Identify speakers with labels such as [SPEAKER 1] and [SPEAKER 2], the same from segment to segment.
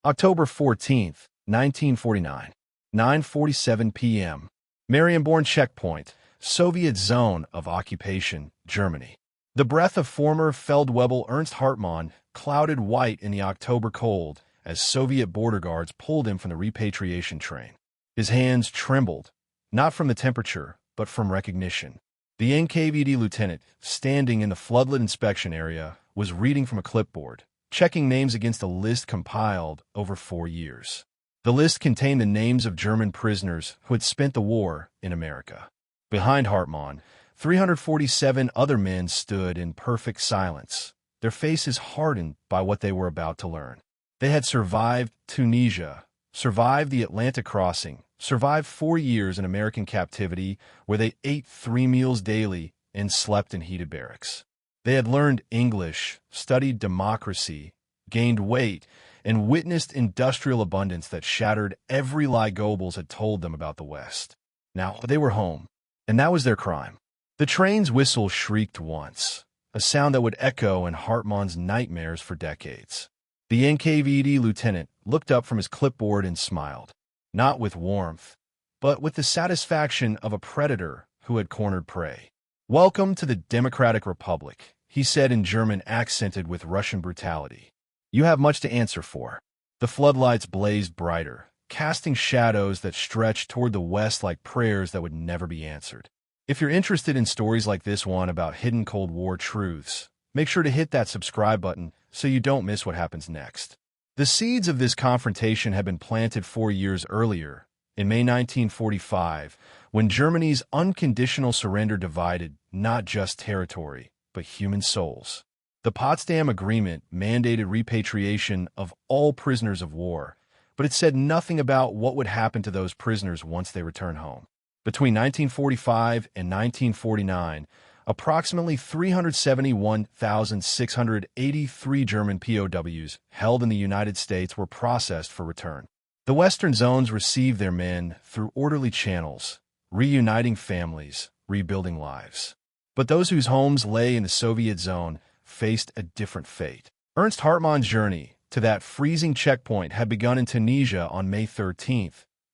[SPEAKER 1] October 14th, 1949, 9:47 p.m. Marienborn checkpoint, Soviet zone of occupation, Germany. The breath of former Feldwebel Ernst Hartmann clouded white in the October cold as Soviet border guards pulled him from the repatriation train. His hands trembled, not from the temperature, but from recognition. The NKVD lieutenant, standing in the floodlit inspection area, was reading from a clipboard, checking names against a list compiled over 4 years. The list contained the names of German prisoners who had spent the war in America. Behind Hartmann, 347 other men stood in perfect silence, their faces hardened by what they were about to learn. They had survived Tunisia, survived the Atlantic crossing, survived 4 years in American captivity where they ate 3 meals daily and slept in heated barracks. They had learned English, studied democracy, gained weight, and witnessed industrial abundance that shattered every lie Goebbels had told them about the West. Now they were home, and that was their crime. The train's whistle shrieked once, a sound that would echo in Hartmann's nightmares for decades. The NKVD lieutenant looked up from his clipboard and smiled, not with warmth, but with the satisfaction of a predator who had cornered prey. "Welcome to the Democratic Republic," he said in German accented with Russian brutality. "You have much to answer for." The floodlights blazed brighter, casting shadows that stretched toward the west like prayers that would never be answered. If you're interested in stories like this one about hidden Cold War truths, make sure to hit that subscribe button so you don't miss what happens next. The seeds of this confrontation had been planted 4 years earlier, in May 1945, when Germany's unconditional surrender divided not just territory, but human souls. The Potsdam Agreement mandated repatriation of all prisoners of war, but it said nothing about what would happen to those prisoners once they return home. Between 1945 and 1949, approximately 371,683 German POWs held in the United States were processed for return. The Western zones received their men through orderly channels, reuniting families, rebuilding lives. But those whose homes lay in the Soviet zone faced a different fate. Ernst Hartmann's journey to that freezing checkpoint had begun in Tunisia on May 13,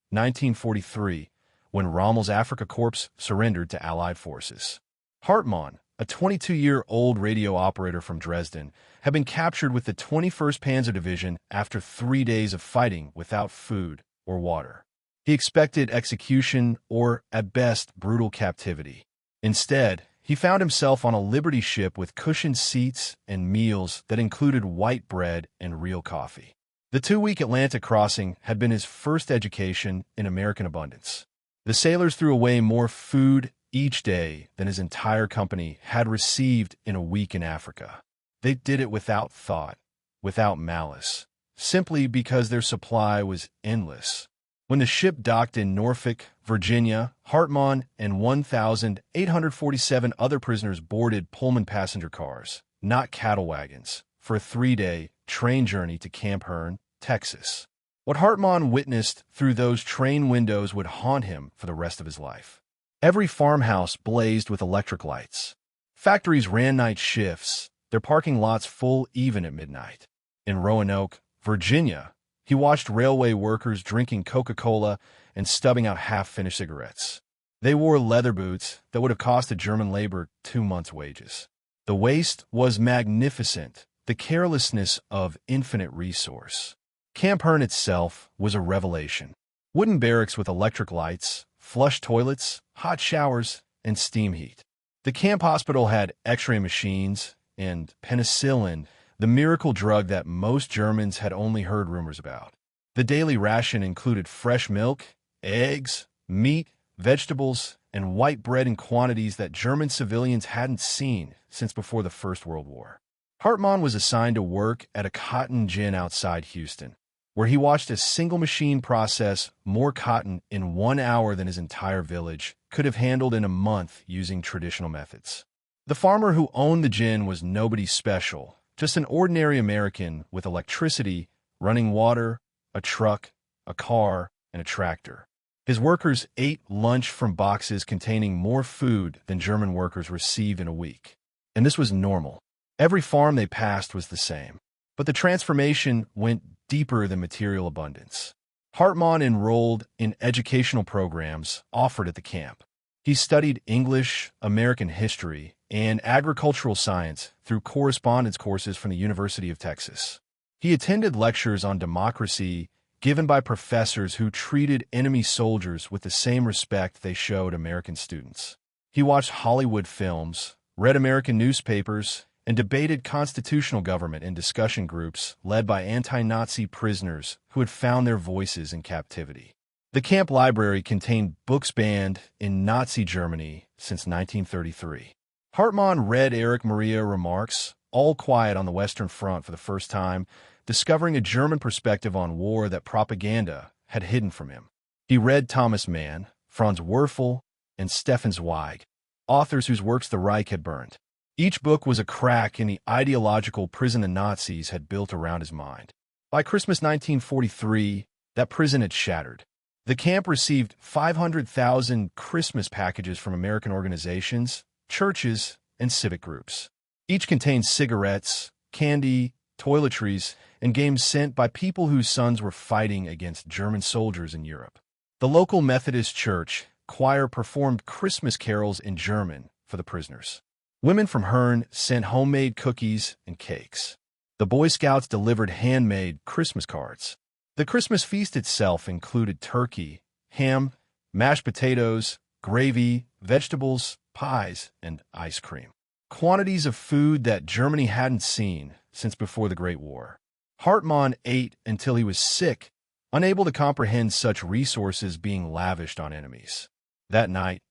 [SPEAKER 1] 1943, when Rommel's Afrika Korps surrendered to Allied forces. Hartmann, a 22-year-old radio operator from Dresden, had been captured with the 21st Panzer Division after 3 days of fighting without food or water. He expected execution or, at best, brutal captivity. Instead, he found himself on a Liberty ship with cushioned seats and meals that included white bread and real coffee. The 2-week Atlantic crossing had been his first education in American abundance. The sailors threw away more food each day than his entire company had received in a week in Africa. They did it without thought, without malice, simply because their supply was endless. When the ship docked in Norfolk, Virginia, Hartmann and 1,847 other prisoners boarded Pullman passenger cars, not cattle wagons, for a 3-day train journey to Camp Hearne, Texas. What Hartmann witnessed through those train windows would haunt him for the rest of his life. Every farmhouse blazed with electric lights. Factories ran night shifts, their parking lots full even at midnight. In Roanoke, Virginia, he watched railway workers drinking Coca-Cola and stubbing out half-finished cigarettes. They wore leather boots that would have cost a German labor 2 months' wages. The waste was magnificent, the carelessness of infinite resource. Camp Hearne itself was a revelation. Wooden barracks with electric lights, flush toilets, hot showers, and steam heat. The camp hospital had x-ray machines and penicillin, the miracle drug that most Germans had only heard rumors about. The daily ration included fresh milk, eggs, meat, vegetables, and white bread in quantities that German civilians hadn't seen since before the First World War. Hartmann was assigned to work at a cotton gin outside Houston, where he watched a single machine process more cotton in 1 hour than his entire village could have handled in a month using traditional methods. The farmer who owned the gin was nobody special, just an ordinary American with electricity, running water, a truck, a car, and a tractor. His workers ate lunch from boxes containing more food than German workers received in a week. And this was normal. Every farm they passed was the same. But the transformation went deeper than material abundance. Hartmann enrolled in educational programs offered at the camp. He studied English, American history, and agricultural science through correspondence courses from the University of Texas. He attended lectures on democracy given by professors who treated enemy soldiers with the same respect they showed American students. He watched Hollywood films, read American newspapers, and debated constitutional government in discussion groups led by anti-Nazi prisoners who had found their voices in captivity. The camp library contained books banned in Nazi Germany since 1933. Hartmann read Erich Maria's Remarks, All Quiet on the Western Front for the first time, discovering a German perspective on war that propaganda had hidden from him. He read Thomas Mann, Franz Werfel, and Stefan Zweig, authors whose works the Reich had burned. Each book was a crack in the ideological prison the Nazis had built around his mind. By Christmas 1943, that prison had shattered. The camp received 500,000 Christmas packages from American organizations, churches, and civic groups. Each contained cigarettes, candy, toiletries, and games sent by people whose sons were fighting against German soldiers in Europe. The local Methodist church choir performed Christmas carols in German for the prisoners. Women from Hearne sent homemade cookies and cakes. The Boy Scouts delivered handmade Christmas cards. The Christmas feast itself included turkey, ham, mashed potatoes, gravy, vegetables, pies, and ice cream. Quantities of food that Germany hadn't seen since before the Great War. Hartmann ate until he was sick, unable to comprehend such resources being lavished on enemies. That night,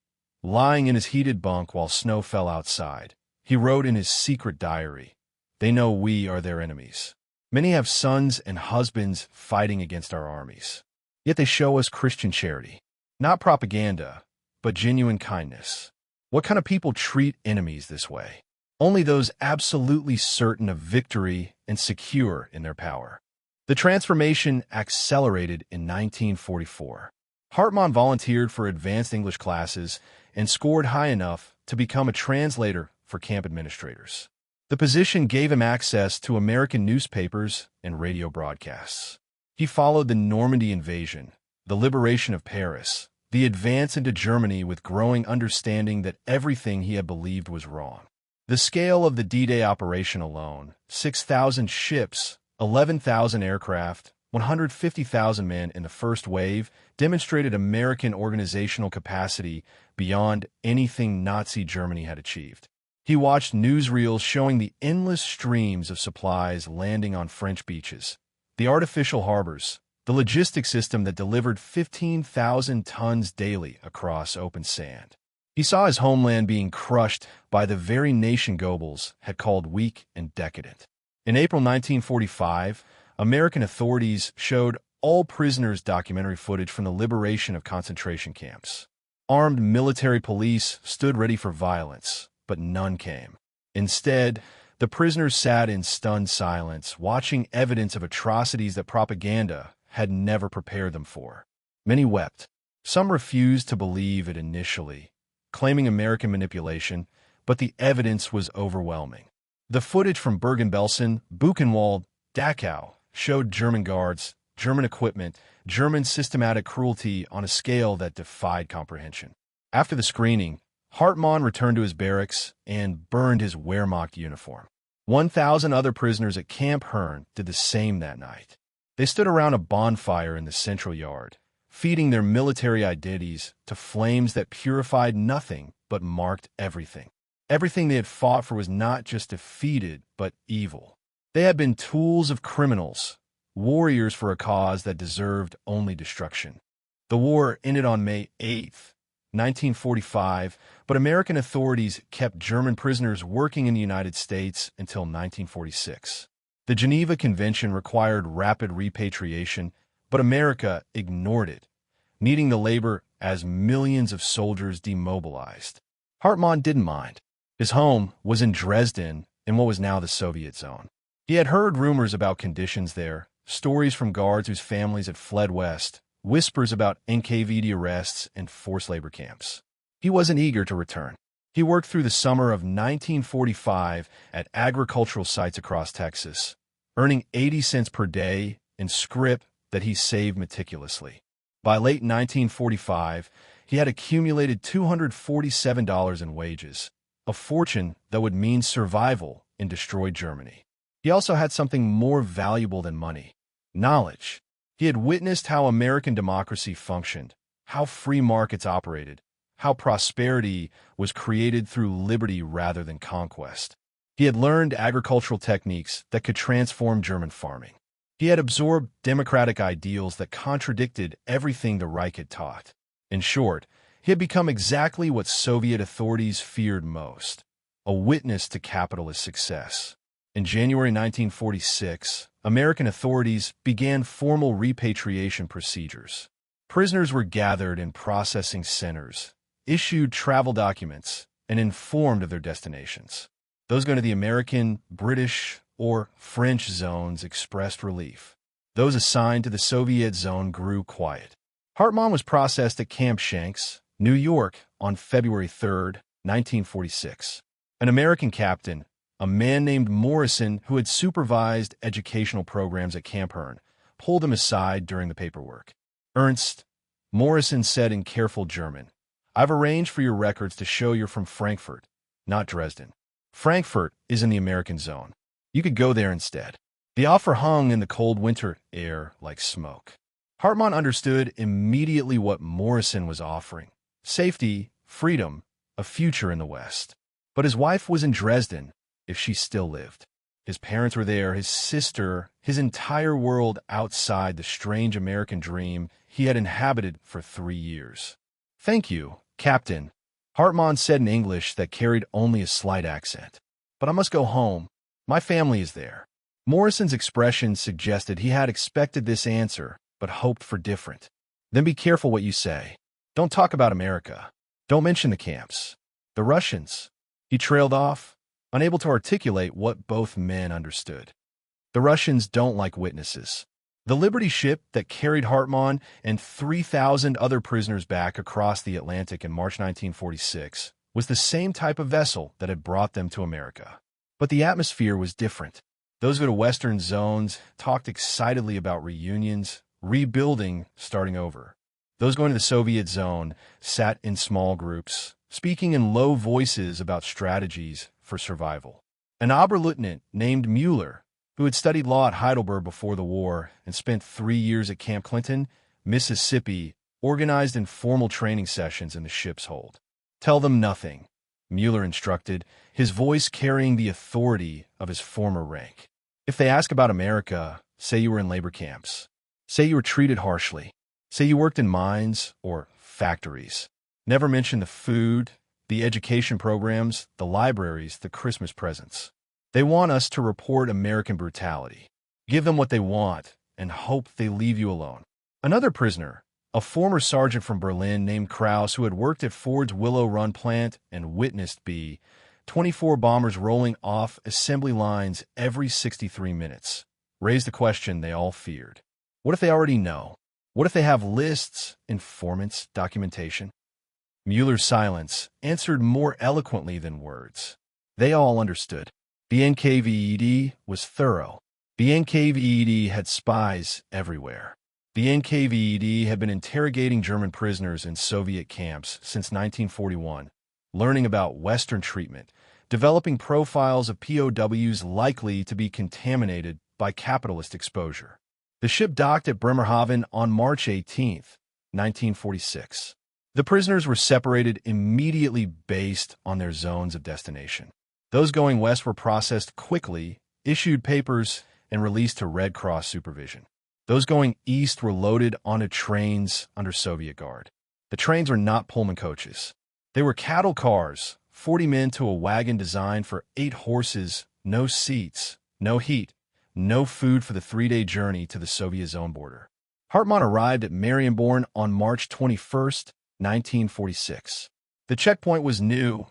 [SPEAKER 1] lying in his heated bunk while snow fell outside, he wrote in his secret diary, "They know we are their enemies. Many have sons and husbands fighting against our armies. Yet they show us Christian charity. Not propaganda, but genuine kindness. What kind of people treat enemies this way? Only those absolutely certain of victory and secure in their power." The transformation accelerated in 1944. Hartmann volunteered for advanced English classes and scored high enough to become a translator for camp administrators. The position gave him access to American newspapers and radio broadcasts. He followed the Normandy invasion, the liberation of Paris, the advance into Germany with growing understanding that everything he had believed was wrong. The scale of the D-Day operation alone, 6,000 ships, 11,000 aircraft, 150,000 men in the first wave, demonstrated American organizational capacity beyond anything Nazi Germany had achieved. He watched newsreels showing the endless streams of supplies landing on French beaches, the artificial harbors, the logistics system that delivered 15,000 tons daily across open sand. He saw his homeland being crushed by the very nation Goebbels had called weak and decadent. In April 1945, American authorities showed all prisoners documentary footage from the liberation of concentration camps. Armed military police stood ready for violence, but none came. Instead, the prisoners sat in stunned silence, watching evidence of atrocities that propaganda had never prepared them for. Many wept. Some refused to believe it initially, claiming American manipulation, but the evidence was overwhelming. The footage from Bergen-Belsen, Buchenwald, Dachau showed German guards, German equipment, German systematic cruelty on a scale that defied comprehension. After the screening, Hartmann returned to his barracks and burned his Wehrmacht uniform. 1,000 other prisoners at Camp Hearne did the same that night. They stood around a bonfire in the central yard, feeding their military identities to flames that purified nothing but marked everything. Everything they had fought for was not just defeated, but evil. They had been tools of criminals, warriors for a cause that deserved only destruction. The war ended on May 8th, 1945, but American authorities kept German prisoners working in the United States until 1946. The Geneva Convention required rapid repatriation, but America ignored it, needing the labor as millions of soldiers demobilized. Hartmann didn't mind. His home was in Dresden, in what was now the Soviet zone. He had heard rumors about conditions there, stories from guards whose families had fled west, whispers about NKVD arrests and forced labor camps. He wasn't eager to return. He worked through the summer of 1945 at agricultural sites across Texas, earning 80 cents per day in script that he saved meticulously. By late 1945, he had accumulated $247 in wages, a fortune that would mean survival in destroyed Germany. He also had something more valuable than money: knowledge. He had witnessed how American democracy functioned, how free markets operated, how prosperity was created through liberty rather than conquest. He had learned agricultural techniques that could transform German farming. He had absorbed democratic ideals that contradicted everything the Reich had taught. In short, he had become exactly what Soviet authorities feared most: a witness to capitalist success. In January 1946, American authorities began formal repatriation procedures. Prisoners were gathered in processing centers, issued travel documents, and informed of their destinations. Those going to the American, British, or French zones expressed relief. Those assigned to the Soviet zone grew quiet. Hartmann was processed at Camp Shanks, New York, on February 3, 1946. An American captain, a man named Morrison who had supervised educational programs at Camp Hearne, pulled him aside during the paperwork. "Ernst," Morrison said in careful German, "I've arranged for your records to show you're from Frankfurt, not Dresden. Frankfurt is in the American zone. You could go there instead." The offer hung in the cold winter air like smoke. Hartmann understood immediately what Morrison was offering: safety, freedom, a future in the West. But his wife was in Dresden, if she still lived. His parents were there, his sister, his entire world outside the strange American dream he had inhabited for 3 years. "Thank you, Captain," Hartmann said in English that carried only a slight accent. "But I must go home. My family is there." Morrison's expression suggested he had expected this answer, but hoped for different. "Then be careful what you say. Don't talk about America. Don't mention the camps. The Russians." He trailed off, unable to articulate what both men understood. The Russians don't like witnesses. The Liberty ship that carried Hartmann and 3,000 other prisoners back across the Atlantic in March 1946 was the same type of vessel that had brought them to America. But the atmosphere was different. Those of the Western zones talked excitedly about reunions, rebuilding, starting over. Those going to the Soviet zone sat in small groups, speaking in low voices about strategies for survival. An Oberleutnant named Müller, who had studied law at Heidelberg before the war and spent 3 years at Camp Clinton, Mississippi, organized informal training sessions in the ship's hold. "Tell them nothing," Müller instructed, his voice carrying the authority of his former rank. "If they ask about America, say you were in labor camps. Say you were treated harshly. Say you worked in mines or factories. Never mention the food, the education programs, the libraries, the Christmas presents. They want us to report American brutality. Give them what they want and hope they leave you alone." Another prisoner, a former sergeant from Berlin named Kraus, who had worked at Ford's Willow Run plant and witnessed B-24 bombers rolling off assembly lines every 63 minutes, raised the question they all feared. What if they already know? What if they have lists, informants, documentation? Mueller's silence answered more eloquently than words. They all understood. The NKVD was thorough. The NKVD had spies everywhere. The NKVD had been interrogating German prisoners in Soviet camps since 1941, learning about Western treatment, developing profiles of POWs likely to be contaminated by capitalist exposure. The ship docked at Bremerhaven on March 18, 1946. The prisoners were separated immediately based on their zones of destination. Those going west were processed quickly, issued papers, and released to Red Cross supervision. Those going east were loaded onto trains under Soviet guard. The trains were not Pullman coaches. They were cattle cars, 40 men to a wagon designed for 8 horses, no seats, no heat, no food for the 3-day journey to the Soviet zone border. Hartmann arrived at Marienborn on March 21, 1946. The checkpoint was new,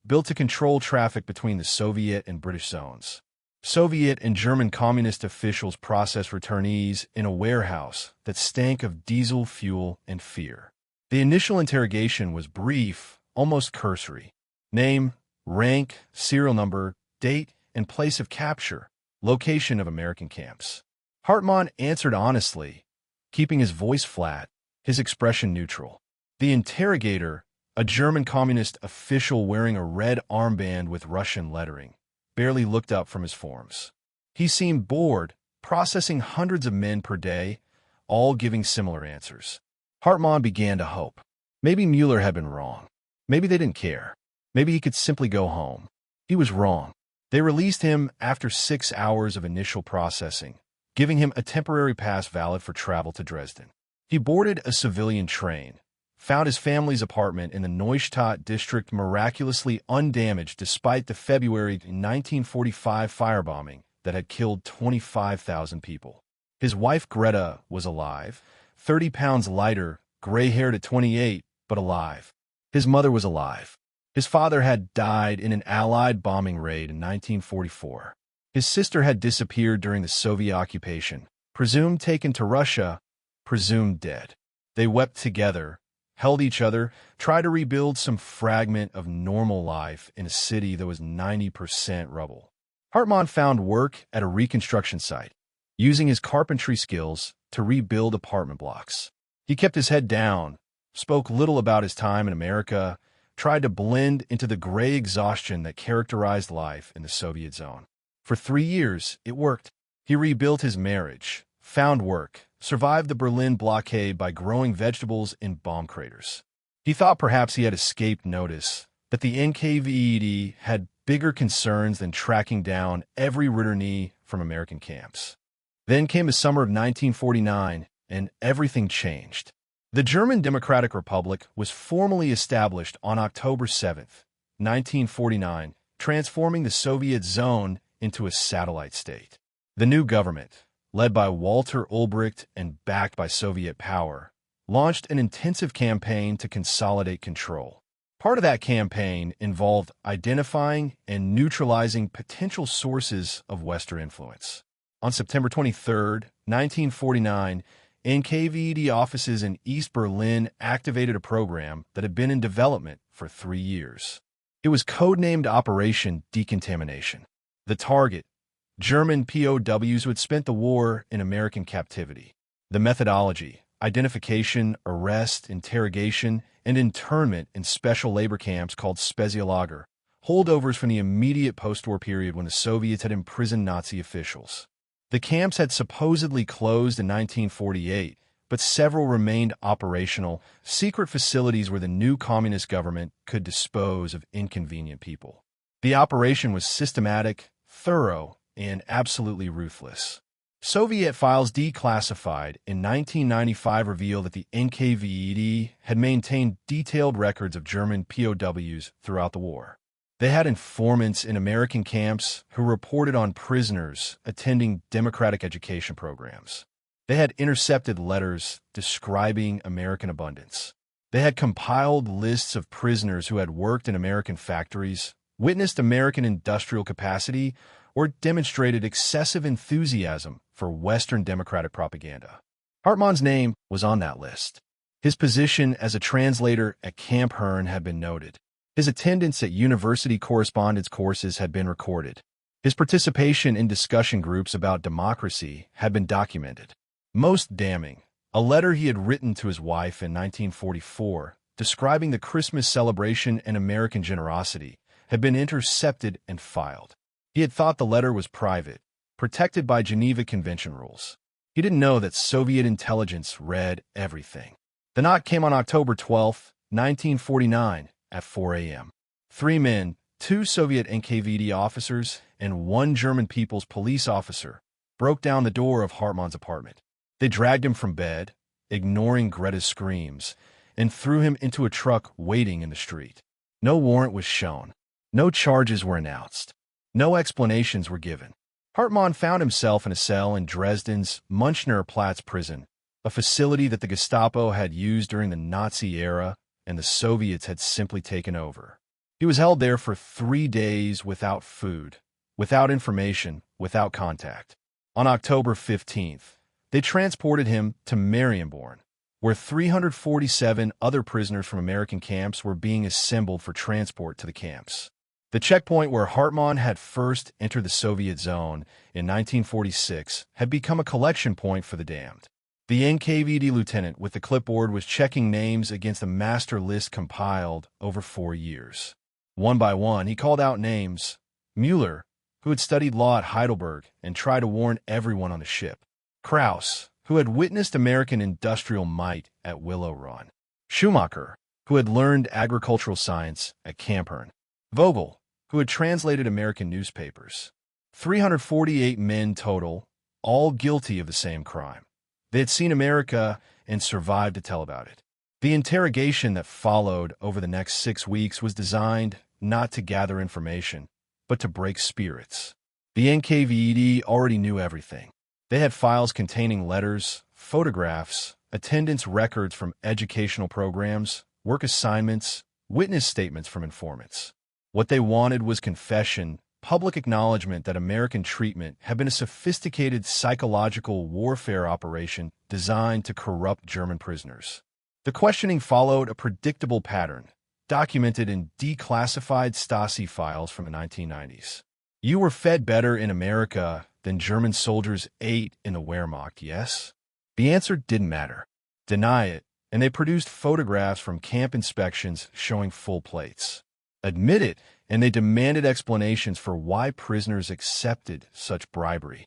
[SPEAKER 1] built to control traffic between the Soviet and British zones. Soviet and German communist officials processed returnees in a warehouse that stank of diesel fuel and fear. The initial interrogation was brief, almost cursory. Name, rank, serial number, date, and place of capture, location of American camps. Hartmann answered honestly, keeping his voice flat, his expression neutral. The interrogator, a German communist official wearing a red armband with Russian lettering, barely looked up from his forms. He seemed bored, processing hundreds of men per day, all giving similar answers. Hartmann began to hope. Maybe Mueller had been wrong. Maybe they didn't care. Maybe he could simply go home. He was wrong. They released him after 6 hours of initial processing, giving him a temporary pass valid for travel to Dresden. He boarded a civilian train, found his family's apartment in the Neustadt district miraculously undamaged despite the February 1945 firebombing that had killed 25,000 people. His wife Greta was alive, 30 pounds lighter, gray-haired at 28, but alive. His mother was alive. His father had died in an Allied bombing raid in 1944. His sister had disappeared during the Soviet occupation, presumed taken to Russia, presumed dead. They wept together, held each other, tried to rebuild some fragment of normal life in a city that was 90% rubble. Hartmann found work at a reconstruction site, using his carpentry skills to rebuild apartment blocks. He kept his head down, spoke little about his time in America, tried to blend into the gray exhaustion that characterized life in the Soviet zone. For 3 years, it worked. He rebuilt his marriage, found work, survived the Berlin blockade by growing vegetables in bomb craters. He thought perhaps he had escaped notice, that the NKVD had bigger concerns than tracking down every returnee from American camps. Then came the summer of 1949, and everything changed. The German Democratic Republic was formally established on October 7, 1949, transforming the Soviet zone into a satellite state. The new government, led by Walter Ulbricht and backed by Soviet power, launched an intensive campaign to consolidate control. Part of that campaign involved identifying and neutralizing potential sources of Western influence. On September 23, 1949, NKVD offices in East Berlin activated a program that had been in development for 3 years. It was codenamed Operation Decontamination. The target, German POWs who had spent the war in American captivity. The methodology, identification, arrest, interrogation, and internment in special labor camps called Speziallager, holdovers from the immediate post-war period when the Soviets had imprisoned Nazi officials. The camps had supposedly closed in 1948, but several remained operational, secret facilities where the new communist government could dispose of inconvenient people. The operation was systematic, thorough, and absolutely ruthless. Soviet files declassified in 1995 reveal that the NKVD had maintained detailed records of German POWs throughout the war. They had informants in American camps who reported on prisoners attending democratic education programs. They had intercepted letters describing American abundance. They had compiled lists of prisoners who had worked in American factories, witnessed American industrial capacity, or demonstrated excessive enthusiasm for Western democratic propaganda. Hartmann's name was on that list. His position as a translator at Camp Hearne had been noted. His attendance at university correspondence courses had been recorded. His participation in discussion groups about democracy had been documented. Most damning, a letter he had written to his wife in 1944, describing the Christmas celebration and American generosity, had been intercepted and filed. He had thought the letter was private, protected by Geneva Convention rules. He didn't know that Soviet intelligence read everything. The knock came on October 12, 1949, at 4 a.m. 3 men, 2 Soviet NKVD officers, and 1 German People's Police officer broke down the door of Hartmann's apartment. They dragged him from bed, ignoring Greta's screams, and threw him into a truck waiting in the street. No warrant was shown. No charges were announced. No explanations were given. Hartmann found himself in a cell in Dresden's Münchnerplatz prison, a facility that the Gestapo had used during the Nazi era and the Soviets had simply taken over. He was held there for 3 days without food, without information, without contact. On October 15th, they transported him to Marienborn, where 347 other prisoners from American camps were being assembled for transport to the camps. The checkpoint where Hartmann had first entered the Soviet zone in 1946 had become a collection point for the damned. The NKVD lieutenant with the clipboard was checking names against a master list compiled over 4 years. One by one, he called out names. Mueller, who had studied law at Heidelberg and tried to warn everyone on the ship. Krauss, who had witnessed American industrial might at Willow Run. Schumacher, who had learned agricultural science at Camp Hearne. Vogel, who had translated American newspapers. 348 men total, all guilty of the same crime. They had seen America and survived to tell about it. The interrogation that followed over the next 6 weeks was designed not to gather information, but to break spirits. The NKVD already knew everything. They had files containing letters, photographs, attendance records from educational programs, work assignments, witness statements from informants. What they wanted was confession, public acknowledgement that American treatment had been a sophisticated psychological warfare operation designed to corrupt German prisoners. The questioning followed a predictable pattern, documented in declassified Stasi files from the 1990s. You were fed better in America than German soldiers ate in the Wehrmacht, yes? The answer didn't matter. Deny it, and they produced photographs from camp inspections showing full plates. Admit it, and they demanded explanations for why prisoners accepted such bribery.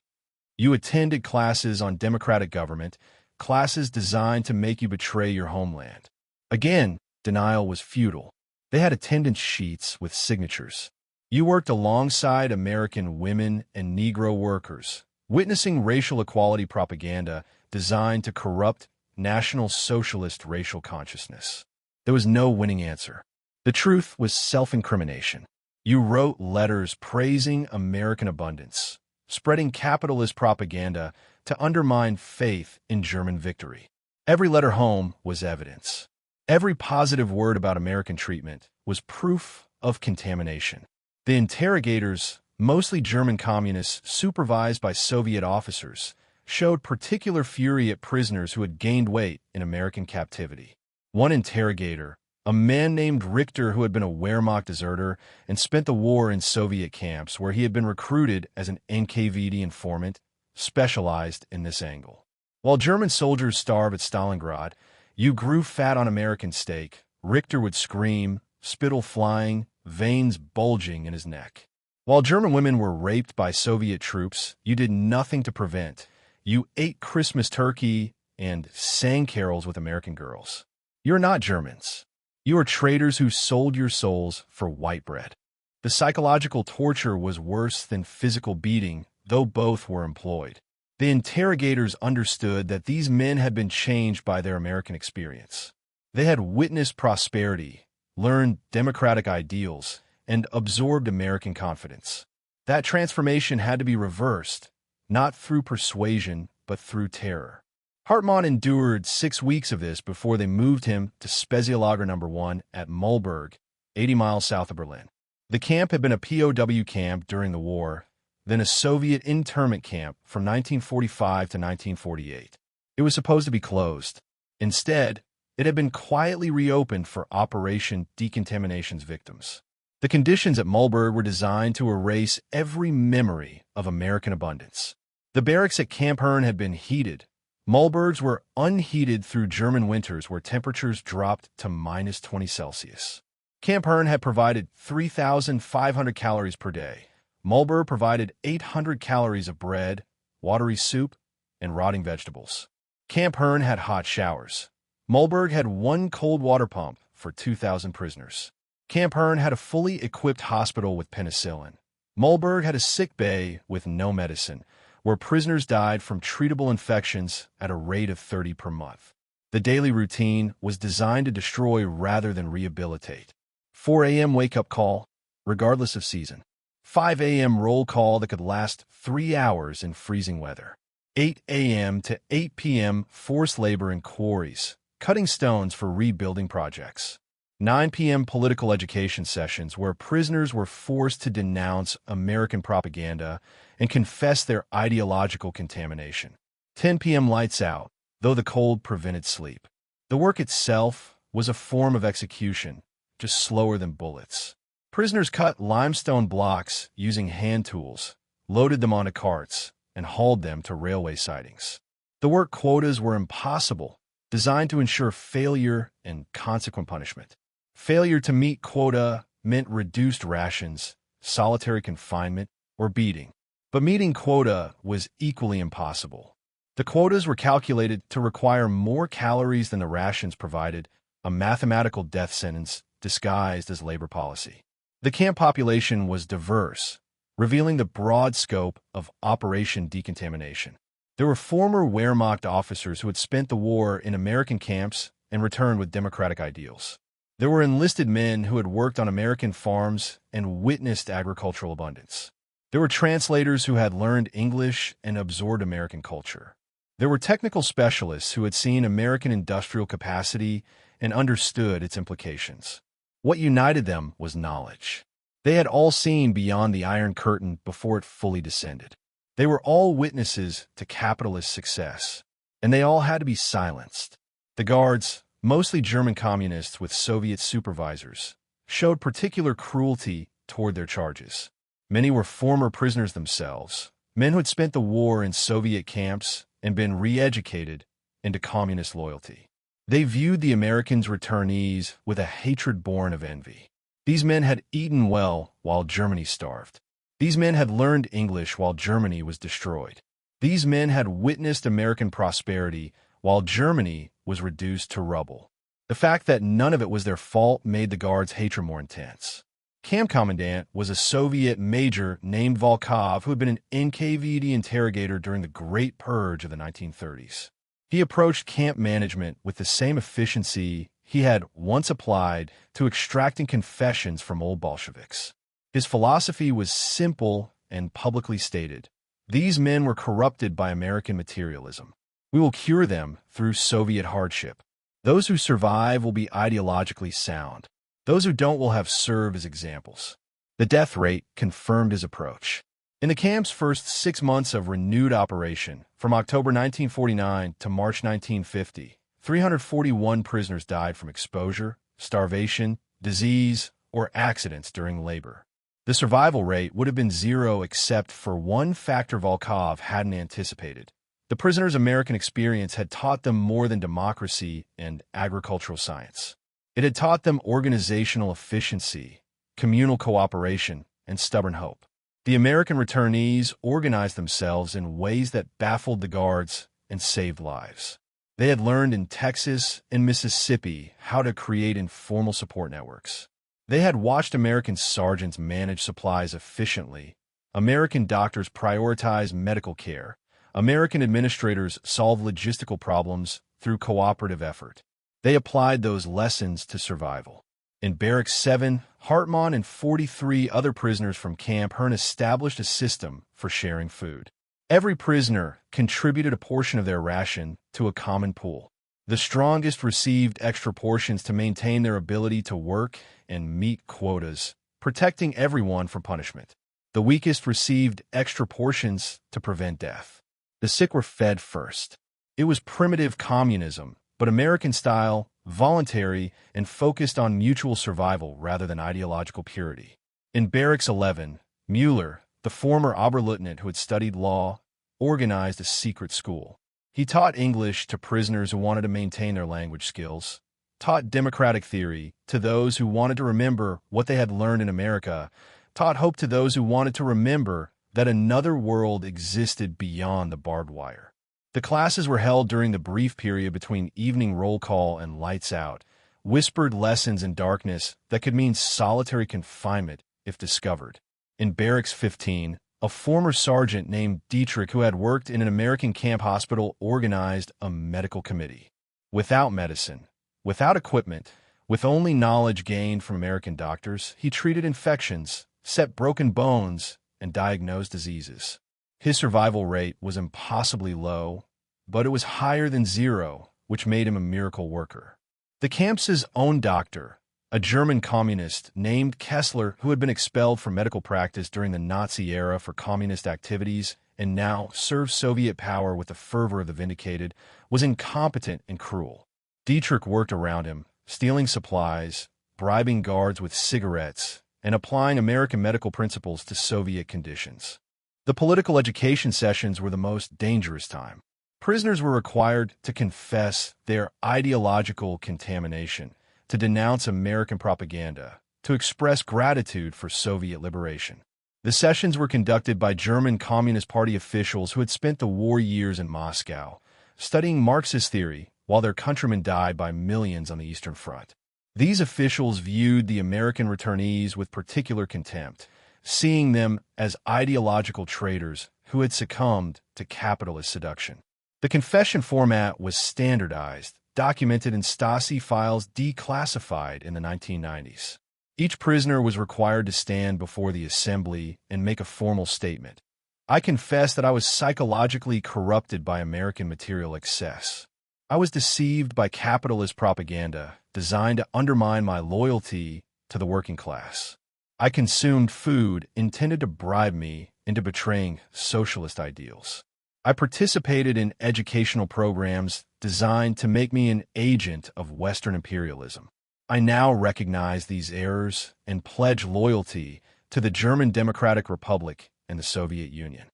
[SPEAKER 1] You attended classes on democratic government, classes designed to make you betray your homeland. Again, denial was futile. They had attendance sheets with signatures. You worked alongside American women and Negro workers, witnessing racial equality propaganda designed to corrupt National Socialist racial consciousness. There was no winning answer. The truth was self-incrimination. You wrote letters praising American abundance, spreading capitalist propaganda to undermine faith in German victory. Every letter home was evidence. Every positive word about American treatment was proof of contamination. The interrogators, mostly German communists supervised by Soviet officers, showed particular fury at prisoners who had gained weight in American captivity. One interrogator, a man named Richter who had been a Wehrmacht deserter and spent the war in Soviet camps where he had been recruited as an NKVD informant, specialized in this angle. While German soldiers starved at Stalingrad, you grew fat on American steak. Richter would scream, spittle flying, veins bulging in his neck. While German women were raped by Soviet troops, you did nothing to prevent. You ate Christmas turkey and sang carols with American girls. You're not Germans. You are traitors who sold your souls for white bread. The psychological torture was worse than physical beating, though both were employed. The interrogators understood that these men had been changed by their American experience. They had witnessed prosperity, learned democratic ideals, and absorbed American confidence. That transformation had to be reversed, not through persuasion, but through terror. Hartmann endured 6 weeks of this before they moved him to Spezialager No. 1 at Muhlberg, 80 miles south of Berlin. The camp had been a POW camp during the war, then a Soviet internment camp from 1945 to 1948. It was supposed to be closed. Instead, it had been quietly reopened for Operation Decontamination's victims. The conditions at Muhlberg were designed to erase every memory of American abundance. The barracks at Camp Hearne had been heated. Muhlbergs were unheated through German winters where temperatures dropped to minus 20 Celsius. Camp Hearne had provided 3,500 calories per day. Muhlberg provided 800 calories of bread, watery soup, and rotting vegetables. Camp Hearne had hot showers. Muhlberg had 1 cold water pump for 2,000 prisoners. Camp Hearne had a fully equipped hospital with penicillin. Muhlberg had a sick bay with no medicine, where prisoners died from treatable infections at a rate of 30 per month. The daily routine was designed to destroy rather than rehabilitate. 4 a.m. wake-up call, regardless of season. 5 a.m. roll call that could last 3 hours in freezing weather. 8 a.m. to 8 p.m. forced labor in quarries, cutting stones for rebuilding projects. 9 p.m. political education sessions where prisoners were forced to denounce American propaganda and confess their ideological contamination. 10 p.m. lights out, though the cold prevented sleep. The work itself was a form of execution, just slower than bullets. Prisoners cut limestone blocks using hand tools, loaded them onto carts, and hauled them to railway sidings. The work quotas were impossible, designed to ensure failure and consequent punishment. Failure to meet quota meant reduced rations, solitary confinement, or beating. But meeting quota was equally impossible. The quotas were calculated to require more calories than the rations provided, a mathematical death sentence disguised as labor policy. The camp population was diverse, revealing the broad scope of Operation Decontamination. There were former Wehrmacht officers who had spent the war in American camps and returned with democratic ideals. There were enlisted men who had worked on American farms and witnessed agricultural abundance. There were translators who had learned English and absorbed American culture. There were technical specialists who had seen American industrial capacity and understood its implications. What united them was knowledge. They had all seen beyond the Iron Curtain before it fully descended. They were all witnesses to capitalist success, and they all had to be silenced. The guards, mostly German communists with Soviet supervisors, showed particular cruelty toward their charges. Many were former prisoners themselves, men who had spent the war in Soviet camps and been re-educated into communist loyalty. They viewed the Americans' returnees with a hatred born of envy. These men had eaten well while Germany starved. These men had learned English while Germany was destroyed. These men had witnessed American prosperity while Germany was reduced to rubble. The fact that none of it was their fault made the guards' hatred more intense. Camp Commandant was a Soviet major named Volkov who had been an NKVD interrogator during the Great Purge of the 1930s. He approached camp management with the same efficiency he had once applied to extracting confessions from old Bolsheviks. His philosophy was simple and publicly stated. These men were corrupted by American materialism. We will cure them through Soviet hardship. Those who survive will be ideologically sound. Those who don't will have served as examples. The death rate confirmed his approach. In the camp's first 6 months of renewed operation, from October 1949 to March 1950, 341 prisoners died from exposure, starvation, disease, or accidents during labor. The survival rate would have been zero except for one factor Volkov hadn't anticipated. The prisoners' American experience had taught them more than democracy and agricultural science. It had taught them organizational efficiency, communal cooperation, and stubborn hope. The American returnees organized themselves in ways that baffled the guards and saved lives. They had learned in Texas and Mississippi how to create informal support networks. They had watched American sergeants manage supplies efficiently, American doctors prioritize medical care, American administrators solve logistical problems through cooperative effort. They applied those lessons to survival. In Barracks 7, Hartmann and 43 other prisoners from Camp Hearne established a system for sharing food. Every prisoner contributed a portion of their ration to a common pool. The strongest received extra portions to maintain their ability to work and meet quotas, protecting everyone from punishment. The weakest received extra portions to prevent death. The sick were fed first. It was primitive communism, but American-style, voluntary, and focused on mutual survival rather than ideological purity. In Barracks 11, Mueller, the former Oberleutnant who had studied law, organized a secret school. He taught English to prisoners who wanted to maintain their language skills, taught democratic theory to those who wanted to remember what they had learned in America, taught hope to those who wanted to remember that another world existed beyond the barbed wire. The classes were held during the brief period between evening roll call and lights out, whispered lessons in darkness that could mean solitary confinement if discovered. In Barracks 15, a former sergeant named Dietrich who had worked in an American camp hospital organized a medical committee. Without medicine, without equipment, with only knowledge gained from American doctors, he treated infections, set broken bones, and diagnosed diseases. His survival rate was impossibly low, but it was higher than zero, which made him a miracle worker. The camp's own doctor, a German communist named Kessler, who had been expelled from medical practice during the Nazi era for communist activities and now served Soviet power with the fervor of the vindicated, was incompetent and cruel. Dietrich worked around him, stealing supplies, bribing guards with cigarettes, and applying American medical principles to Soviet conditions. The political education sessions were the most dangerous time. Prisoners were required to confess their ideological contamination, to denounce American propaganda, to express gratitude for Soviet liberation. The sessions were conducted by German Communist Party officials who had spent the war years in Moscow, studying Marxist theory, while their countrymen died by millions on the Eastern Front. These officials viewed the American returnees with particular contempt, seeing them as ideological traitors who had succumbed to capitalist seduction. The confession format was standardized, documented in Stasi files declassified in the 1990s. Each prisoner was required to stand before the assembly and make a formal statement. I confess that I was psychologically corrupted by American material excess. I was deceived by capitalist propaganda designed to undermine my loyalty to the working class. I consumed food intended to bribe me into betraying socialist ideals. I participated in educational programs designed to make me an agent of Western imperialism. I now recognize these errors and pledge loyalty to the German Democratic Republic and the Soviet Union.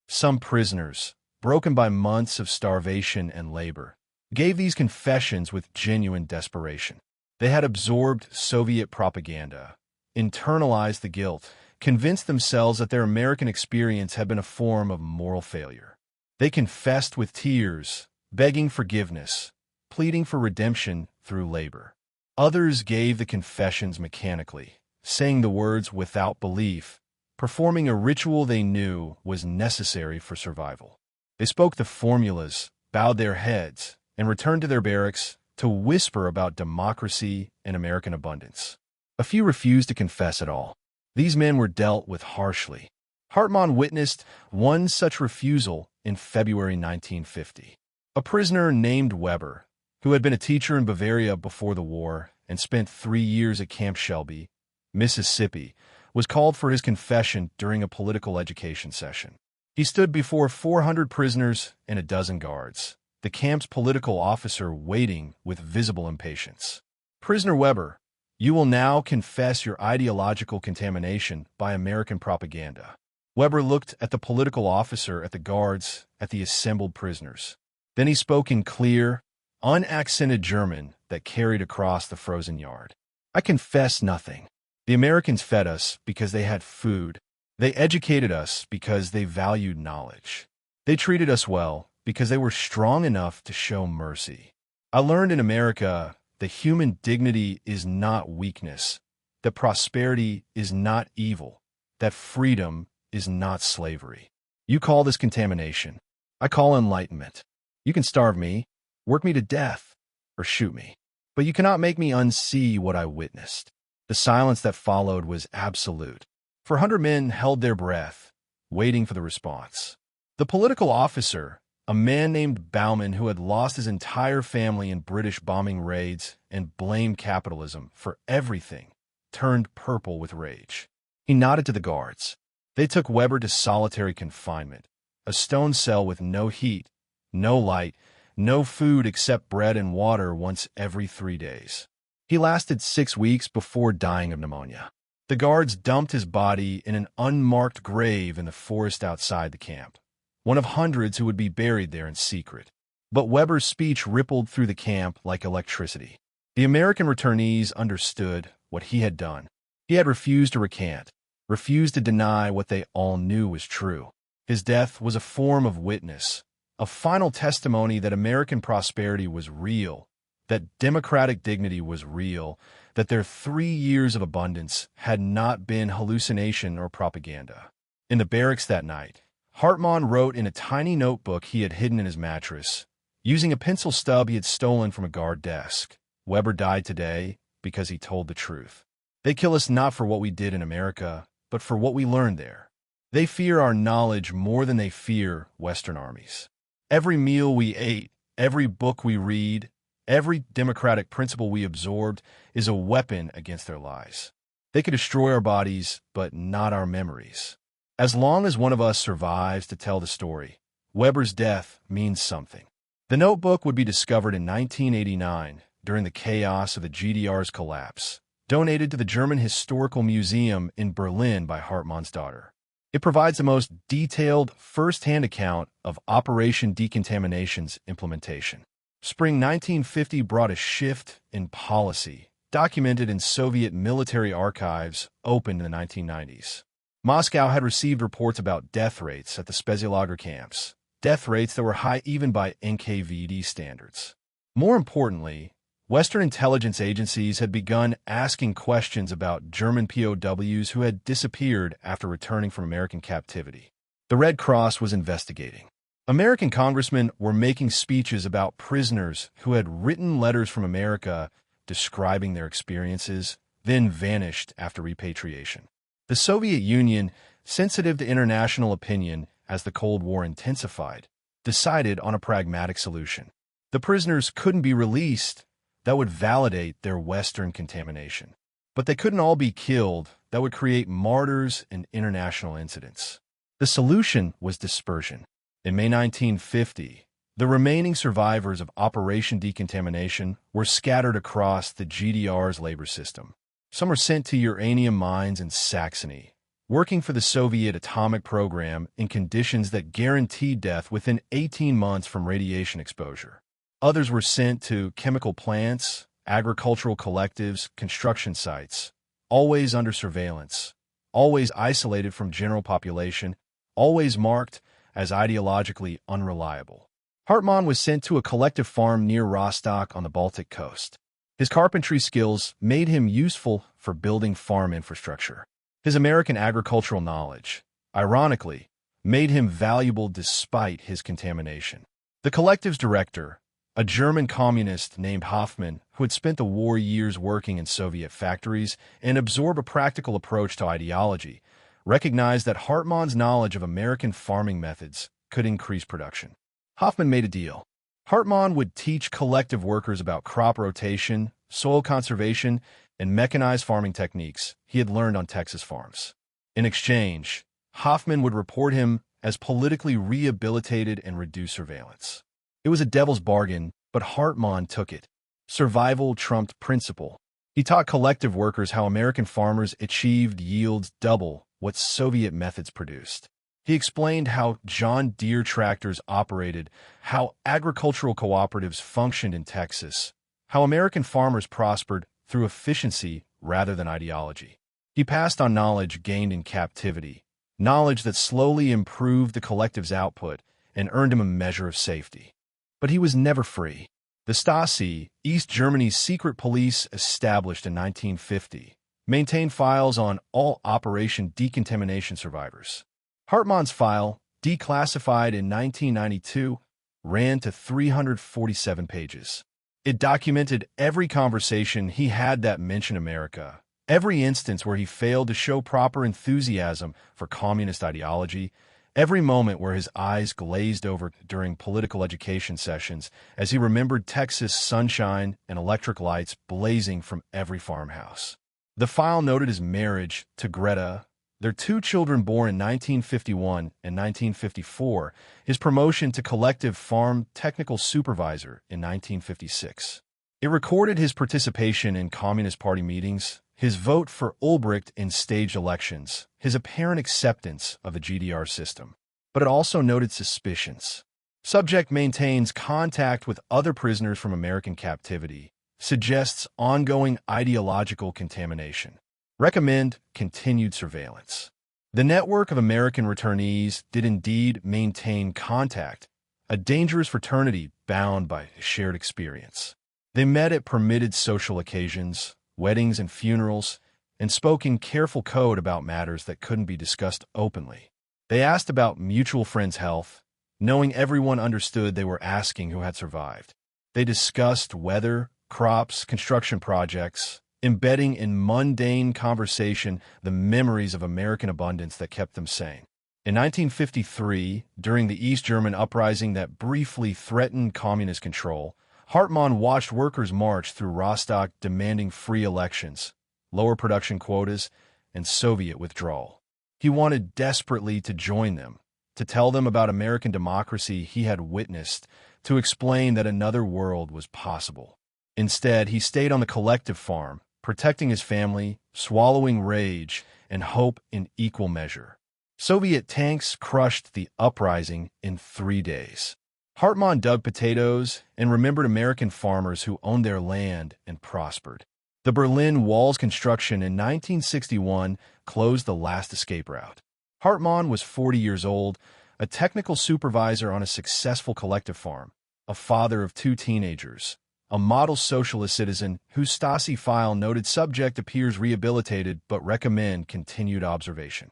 [SPEAKER 1] Some prisoners, broken by months of starvation and labor, gave these confessions with genuine desperation. They had absorbed Soviet propaganda, internalized the guilt, convinced themselves that their American experience had been a form of moral failure. They confessed with tears, begging forgiveness, pleading for redemption through labor. Others gave the confessions mechanically, saying the words without belief, performing a ritual they knew was necessary for survival. They spoke the formulas, bowed their heads, and returned to their barracks to whisper about democracy and American abundance. A few refused to confess at all. These men were dealt with harshly. Hartmann witnessed one such refusal in February 1950. A prisoner named Weber, who had been a teacher in Bavaria before the war and spent 3 years at Camp Shelby, Mississippi, was called for his confession during a political education session. He stood before 400 prisoners and a dozen guards, the camp's political officer waiting with visible impatience. Prisoner Weber, you will now confess your ideological contamination by American propaganda. Weber looked at the political officer, at the guards, at the assembled prisoners. Then he spoke in clear, unaccented German that carried across the frozen yard. I confess nothing. The Americans fed us because they had food. They educated us because they valued knowledge. They treated us well because they were strong enough to show mercy. I learned in America that human dignity is not weakness, that prosperity is not evil, that freedom is not slavery. You call this contamination. I call enlightenment. You can starve me, work me to death, or shoot me, but you cannot make me unsee what I witnessed. The silence that followed was absolute. 400 men held their breath, waiting for the response. The political officer, a man named Baumann who had lost his entire family in British bombing raids and blamed capitalism for everything, turned purple with rage. He nodded to the guards. They took Weber to solitary confinement, a stone cell with no heat, no light, no food except bread and water once every 3 days. He lasted 6 weeks before dying of pneumonia. The guards dumped his body in an unmarked grave in the forest outside the camp, one of hundreds who would be buried there in secret. But Weber's speech rippled through the camp like electricity. The American returnees understood what he had done. He had refused to recant, refused to deny what they all knew was true. His death was a form of witness, a final testimony that American prosperity was real, that democratic dignity was real, that their 3 years of abundance had not been hallucination or propaganda. In the barracks that night, Hartmann wrote in a tiny notebook he had hidden in his mattress, using a pencil stub he had stolen from a guard desk. Weber died today because he told the truth. They kill us not for what we did in America, but for what we learned there. They fear our knowledge more than they fear Western armies. Every meal we ate, every book we read, every democratic principle we absorbed is a weapon against their lies. They could destroy our bodies, but not our memories. As long as one of us survives to tell the story, Weber's death means something. The notebook would be discovered in 1989 during the chaos of the GDR's collapse, donated to the German Historical Museum in Berlin by Hartmann's daughter. It provides the most detailed, first-hand account of Operation Decontamination's implementation. Spring 1950 brought a shift in policy, documented in Soviet military archives opened in the 1990s. Moscow had received reports about death rates at the Spezialager camps, death rates that were high even by NKVD standards. More importantly, Western intelligence agencies had begun asking questions about German POWs who had disappeared after returning from American captivity. The Red Cross was investigating. American congressmen were making speeches about prisoners who had written letters from America describing their experiences, then vanished after repatriation. The Soviet Union, sensitive to international opinion as the Cold War intensified, decided on a pragmatic solution. The prisoners couldn't be released. That would validate their Western contamination. But they couldn't all be killed. That would create martyrs and international incidents. The solution was dispersion. In May 1950, the remaining survivors of Operation Decontamination were scattered across the GDR's labor system. Some were sent to uranium mines in Saxony, working for the Soviet atomic program in conditions that guaranteed death within 18 months from radiation exposure. Others were sent to chemical plants, agricultural collectives, construction sites, always under surveillance, always isolated from general population, always marked as ideologically unreliable. Hartmann was sent to a collective farm near Rostock on the Baltic coast. His carpentry skills made him useful for building farm infrastructure. His American agricultural knowledge, ironically, made him valuable despite his contamination. The collective's director, a German communist named Hoffmann, who had spent the war years working in Soviet factories and absorbed a practical approach to ideology, recognized that Hartmann's knowledge of American farming methods could increase production. Hoffmann made a deal. Hartmann would teach collective workers about crop rotation, soil conservation, and mechanized farming techniques he had learned on Texas farms. In exchange, Hoffmann would report him as politically rehabilitated and reduce surveillance. It was a devil's bargain, but Hartmann took it. Survival trumped principle. He taught collective workers how American farmers achieved yields double what Soviet methods produced. He explained how John Deere tractors operated, how agricultural cooperatives functioned in Texas, how American farmers prospered through efficiency rather than ideology. He passed on knowledge gained in captivity, knowledge that slowly improved the collective's output and earned him a measure of safety. But he was never free. The Stasi, East Germany's secret police established in 1950, maintained files on all Operation Decontamination survivors. Hartmann's file, declassified in 1992, ran to 347 pages. It documented every conversation he had that mentioned America, every instance where he failed to show proper enthusiasm for communist ideology, every moment where his eyes glazed over during political education sessions as he remembered Texas sunshine and electric lights blazing from every farmhouse. The file noted his marriage to Greta, their 2 children born in 1951 and 1954, his promotion to collective farm technical supervisor in 1956. It recorded his participation in Communist Party meetings, his vote for Ulbricht in staged elections, his apparent acceptance of the GDR system. But it also noted suspicions. Subject maintains contact with other prisoners from American captivity, suggests ongoing ideological contamination. Recommend continued surveillance. The network of American returnees did indeed maintain contact, a dangerous fraternity bound by a shared experience. They met at permitted social occasions, weddings and funerals, and spoke in careful code about matters that couldn't be discussed openly. They asked about mutual friends' health, knowing everyone understood they were asking who had survived. They discussed weather, crops, construction projects, embedding in mundane conversation the memories of American abundance that kept them sane. In 1953, during the East German uprising that briefly threatened communist control, Hartmann watched workers march through Rostock demanding free elections, lower production quotas, and Soviet withdrawal. He wanted desperately to join them, to tell them about American democracy he had witnessed, to explain that another world was possible. Instead, he stayed on the collective farm, protecting his family, swallowing rage and hope in equal measure. Soviet tanks crushed the uprising in 3 days. Hartmann dug potatoes and remembered American farmers who owned their land and prospered. The Berlin Wall's construction in 1961 closed the last escape route. Hartmann was 40 years old, a technical supervisor on a successful collective farm, a father of 2 teenagers, a model socialist citizen whose Stasi file noted subject appears rehabilitated but recommend continued observation.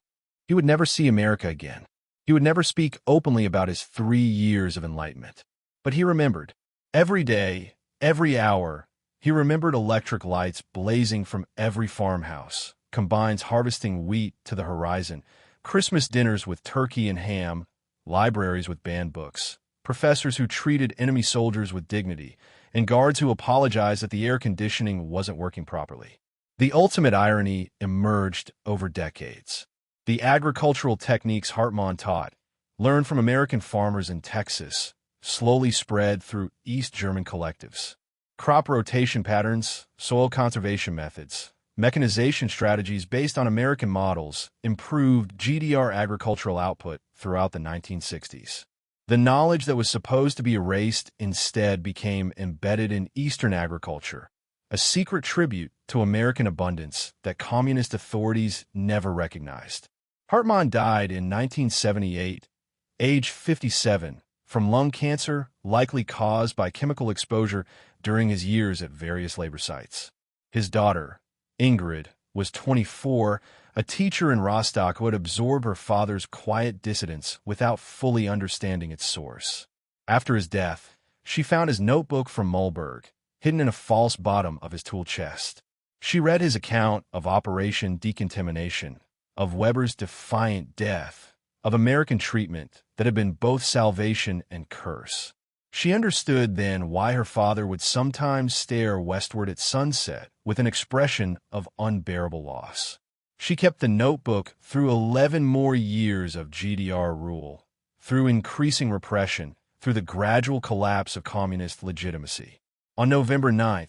[SPEAKER 1] He would never see America again. He would never speak openly about his 3 years of enlightenment. But he remembered. Every day, every hour, he remembered electric lights blazing from every farmhouse, combines harvesting wheat to the horizon, Christmas dinners with turkey and ham, libraries with banned books, professors who treated enemy soldiers with dignity, and guards who apologized that the air conditioning wasn't working properly. The ultimate irony emerged over decades. The agricultural techniques Hartmann taught, learned from American farmers in Texas, slowly spread through East German collectives. Crop rotation patterns, soil conservation methods, mechanization strategies based on American models improved GDR agricultural output throughout the 1960s. The knowledge that was supposed to be erased instead became embedded in Eastern agriculture, a secret tribute to American abundance that communist authorities never recognized. Hartmann died in 1978, age 57, from lung cancer likely caused by chemical exposure during his years at various labor sites. His daughter, Ingrid, was 24, a teacher in Rostock who had absorbed her father's quiet dissidence without fully understanding its source. After his death, she found his notebook from Muhlberg, hidden in a false bottom of his tool chest. She read his account of Operation Decontamination, of Weber's defiant death, of American treatment that had been both salvation and curse. She understood then why her father would sometimes stare westward at sunset with an expression of unbearable loss. She kept the notebook through 11 more years of GDR rule, through increasing repression, through the gradual collapse of communist legitimacy. On November 9,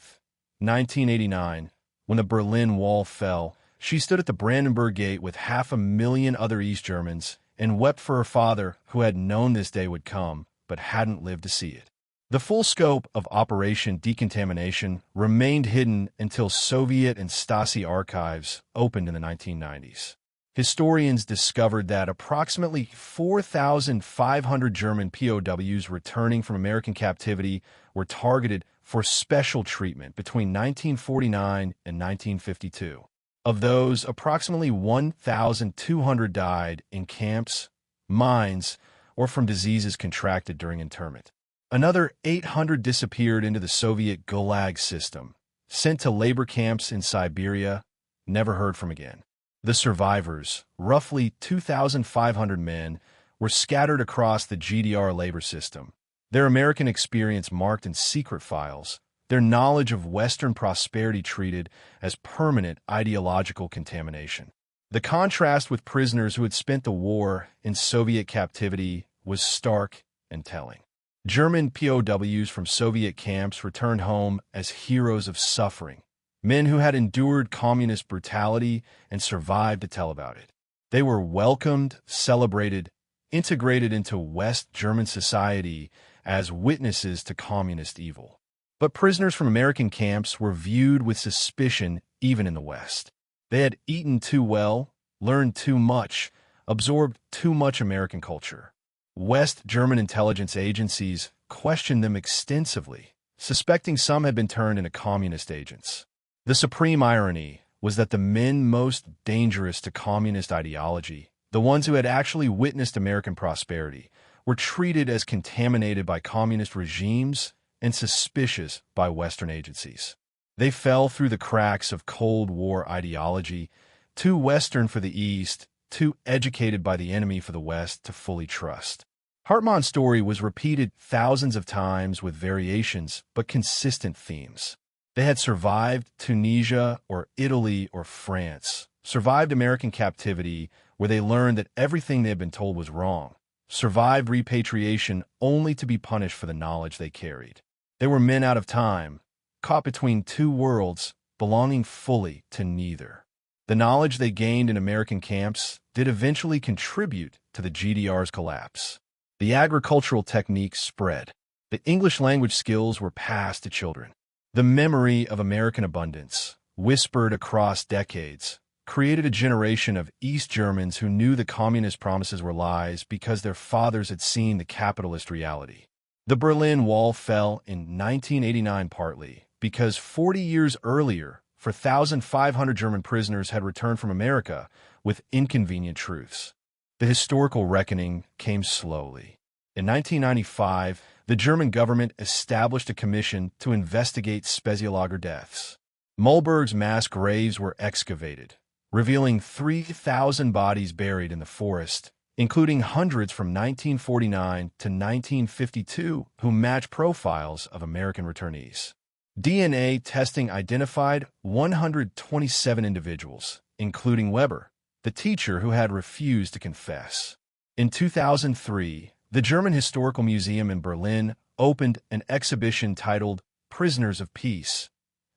[SPEAKER 1] 1989, when the Berlin Wall fell, she stood at the Brandenburg Gate with 500,000 other East Germans and wept for her father who had known this day would come, but hadn't lived to see it. The full scope of Operation Decontamination remained hidden until Soviet and Stasi archives opened in the 1990s. Historians discovered that approximately 4,500 German POWs returning from American captivity were targeted for special treatment between 1949 and 1952. Of those, approximately 1,200 died in camps, mines, or from diseases contracted during internment. Another 800 disappeared into the Soviet Gulag system, sent to labor camps in Siberia, never heard from again. The survivors, roughly 2,500 men, were scattered across the GDR labor system, their American experience marked in secret files, their knowledge of Western prosperity treated as permanent ideological contamination. The contrast with prisoners who had spent the war in Soviet captivity was stark and telling. German POWs from Soviet camps returned home as heroes of suffering, men who had endured communist brutality and survived to tell about it. They were welcomed, celebrated, integrated into West German society as witnesses to communist evil. But prisoners from American camps were viewed with suspicion even in the West. They had eaten too well, learned too much, absorbed too much American culture. West German intelligence agencies questioned them extensively, suspecting some had been turned into communist agents. The supreme irony was that the men most dangerous to communist ideology, the ones who had actually witnessed American prosperity, were treated as contaminated by communist regimes and suspicious by Western agencies. They fell through the cracks of Cold War ideology, too Western for the East, too educated by the enemy for the West to fully trust. Hartmann's story was repeated thousands of times with variations but consistent themes. They had survived Tunisia or Italy or France, survived American captivity where they learned that everything they had been told was wrong, survived repatriation only to be punished for the knowledge they carried. They were men out of time, caught between two worlds, belonging fully to neither. The knowledge they gained in American camps did eventually contribute to the GDR's collapse. The agricultural techniques spread. The English language skills were passed to children. The memory of American abundance, whispered across decades, created a generation of East Germans who knew the communist promises were lies because their fathers had seen the capitalist reality. The Berlin Wall fell in 1989 partly because 40 years earlier, 4,500 German prisoners had returned from America with inconvenient truths. The historical reckoning came slowly. In 1995, the German government established a commission to investigate Spezialager deaths. Muhlberg's mass graves were excavated, revealing 3,000 bodies buried in the forest, including hundreds from 1949 to 1952 who match profiles of American returnees. DNA testing identified 127 individuals, including Weber, the teacher who had refused to confess. In 2003, the German Historical Museum in Berlin opened an exhibition titled Prisoners of Peace,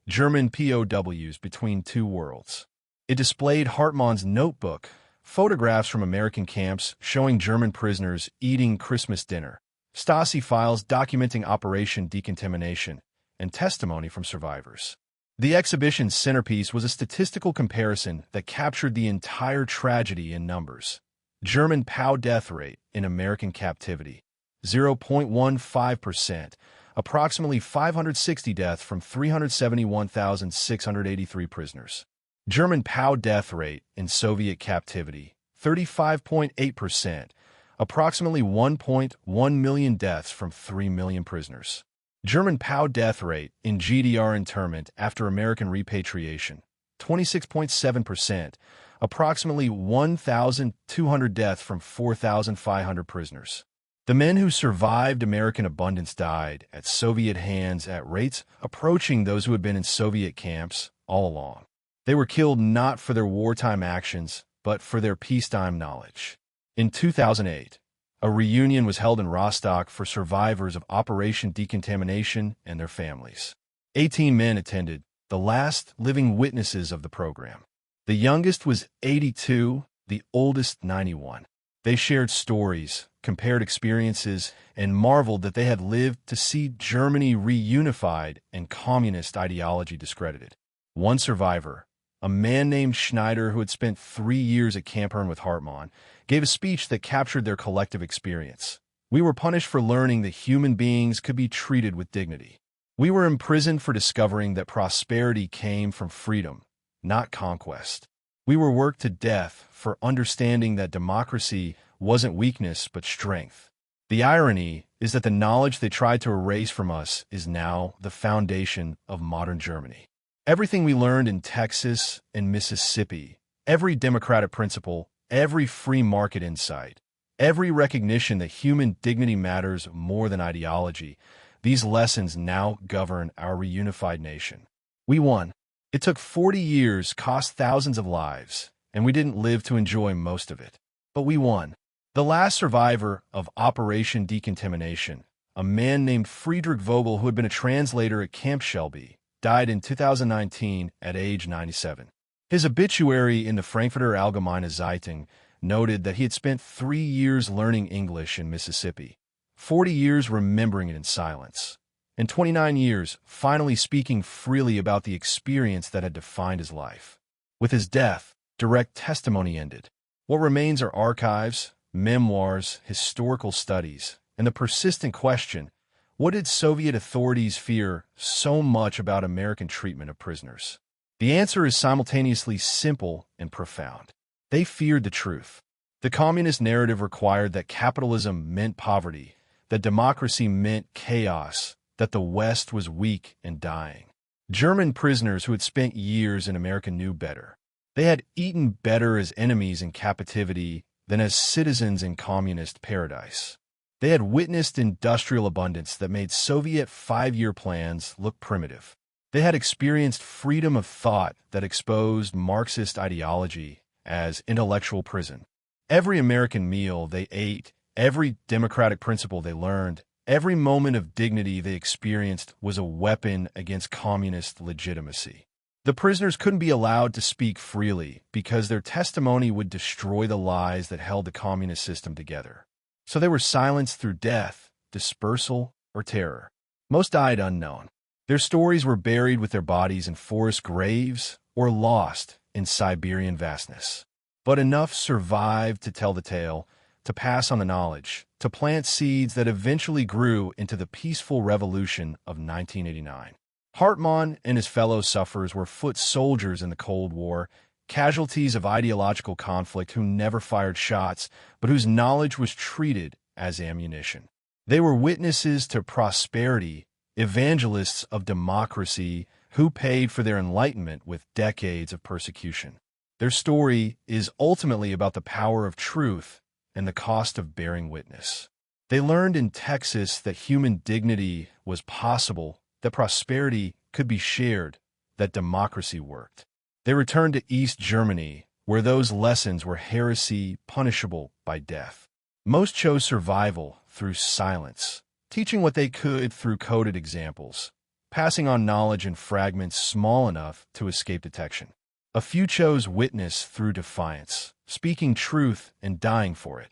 [SPEAKER 1] German POWs Between Two Worlds. It displayed Hartmann's notebook, photographs from American camps showing German prisoners eating Christmas dinner, Stasi files documenting Operation Decontamination, and testimony from survivors. The exhibition's centerpiece was a statistical comparison that captured the entire tragedy in numbers. German POW death rate in American captivity, 0.15%, approximately 560 deaths from 371,683 prisoners. German POW death rate in Soviet captivity, 35.8%, approximately 1.1 million deaths from 3 million prisoners. German POW death rate in GDR internment after American repatriation, 26.7%, approximately 1,200 deaths from 4,500 prisoners. The men who survived American abundance died at Soviet hands at rates approaching those who had been in Soviet camps all along. They were killed not for their wartime actions, but for their peacetime knowledge. In 2008, a reunion was held in Rostock for survivors of Operation Decontamination and their families. 18 men attended, the last living witnesses of the program. The youngest was 82, the oldest 91. They shared stories, compared experiences, and marveled that they had lived to see Germany reunified and communist ideology discredited. One survivor, a man named Schneider who had spent 3 years at Camp Hearne with Hartmann, gave a speech that captured their collective experience. We were punished for learning that human beings could be treated with dignity. We were imprisoned for discovering that prosperity came from freedom, not conquest. We were worked to death for understanding that democracy wasn't weakness but strength. The irony is that the knowledge they tried to erase from us is now the foundation of modern Germany. Everything we learned in Texas and Mississippi, every democratic principle, every free market insight, every recognition that human dignity matters more than ideology, these lessons now govern our reunified nation. We won. It took 40 years, cost thousands of lives, and we didn't live to enjoy most of it. But we won. The last survivor of Operation Decontamination, a man named Friedrich Vogel who had been a translator at Camp Shelby, died in 2019 at age 97. His obituary in the Frankfurter Allgemeine Zeitung noted that he had spent 3 years learning English in Mississippi, 40 years remembering it in silence, and 29 years finally speaking freely about the experience that had defined his life. With his death, direct testimony ended. What remains are archives, memoirs, historical studies, and the persistent question, what did Soviet authorities fear so much about American treatment of prisoners? The answer is simultaneously simple and profound. They feared the truth. The communist narrative required that capitalism meant poverty, that democracy meant chaos, that the West was weak and dying. German prisoners who had spent years in America knew better. They had eaten better as enemies in captivity than as citizens in communist paradise. They had witnessed industrial abundance that made Soviet 5-year plans look primitive. They had experienced freedom of thought that exposed Marxist ideology as intellectual prison. Every American meal they ate, every democratic principle they learned, every moment of dignity they experienced was a weapon against communist legitimacy. The prisoners couldn't be allowed to speak freely because their testimony would destroy the lies that held the communist system together. So they were silenced through death, dispersal, or terror. Most died unknown. Their stories were buried with their bodies in forest graves or lost in Siberian vastness. But enough survived to tell the tale, to pass on the knowledge, to plant seeds that eventually grew into the peaceful revolution of 1989. Hartmann and his fellow sufferers were foot soldiers in the Cold War, casualties of ideological conflict who never fired shots, but whose knowledge was treated as ammunition. They were witnesses to prosperity, evangelists of democracy who paid for their enlightenment with decades of persecution. Their story is ultimately about the power of truth and the cost of bearing witness. They learned in Texas that human dignity was possible, that prosperity could be shared, that democracy worked. They returned to East Germany, where those lessons were heresy punishable by death. Most chose survival through silence, teaching what they could through coded examples, passing on knowledge in fragments small enough to escape detection. A few chose witness through defiance, speaking truth and dying for it.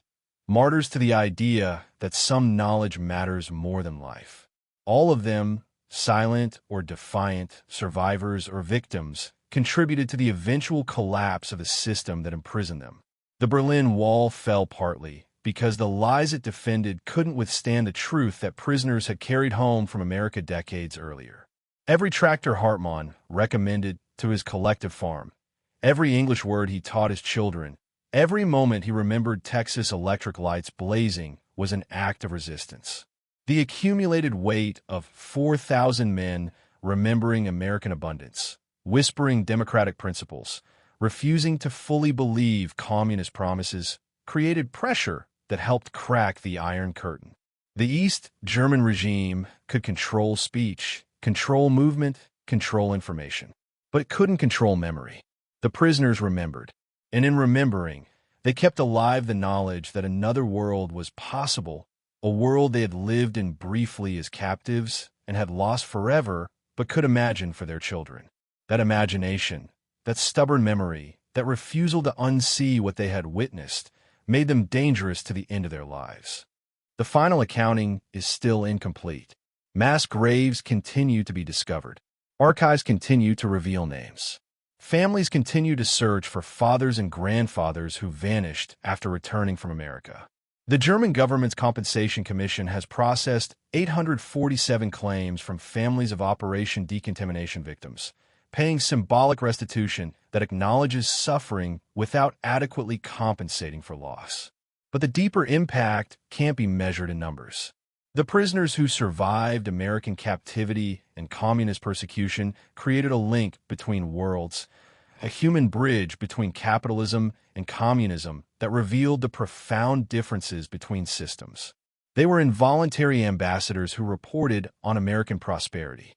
[SPEAKER 1] Martyrs to the idea that some knowledge matters more than life. All of them, silent or defiant, survivors or victims, contributed to the eventual collapse of a system that imprisoned them. The Berlin Wall fell partly because the lies it defended couldn't withstand the truth that prisoners had carried home from America decades earlier. Every tractor Hartmann recommended to his collective farm, every English word he taught his children, every moment he remembered Texas electric lights blazing was an act of resistance. The accumulated weight of 4,000 men remembering American abundance, whispering democratic principles, refusing to fully believe communist promises, created pressure that helped crack the Iron Curtain. The East German regime could control speech, control movement, control information, but it couldn't control memory. The prisoners remembered, and in remembering, they kept alive the knowledge that another world was possible, a world they had lived in briefly as captives and had lost forever but could imagine for their children. That imagination, that stubborn memory, that refusal to unsee what they had witnessed, made them dangerous to the end of their lives. The final accounting is still incomplete. Mass graves continue to be discovered. Archives continue to reveal names. Families continue to search for fathers and grandfathers who vanished after returning from America. The German government's Compensation Commission has processed 847 claims from families of Operation Decontamination victims, paying symbolic restitution that acknowledges suffering without adequately compensating for loss. But the deeper impact can't be measured in numbers. The prisoners who survived American captivity and communist persecution created a link between worlds, a human bridge between capitalism and communism that revealed the profound differences between systems. They were involuntary ambassadors who reported on American prosperity.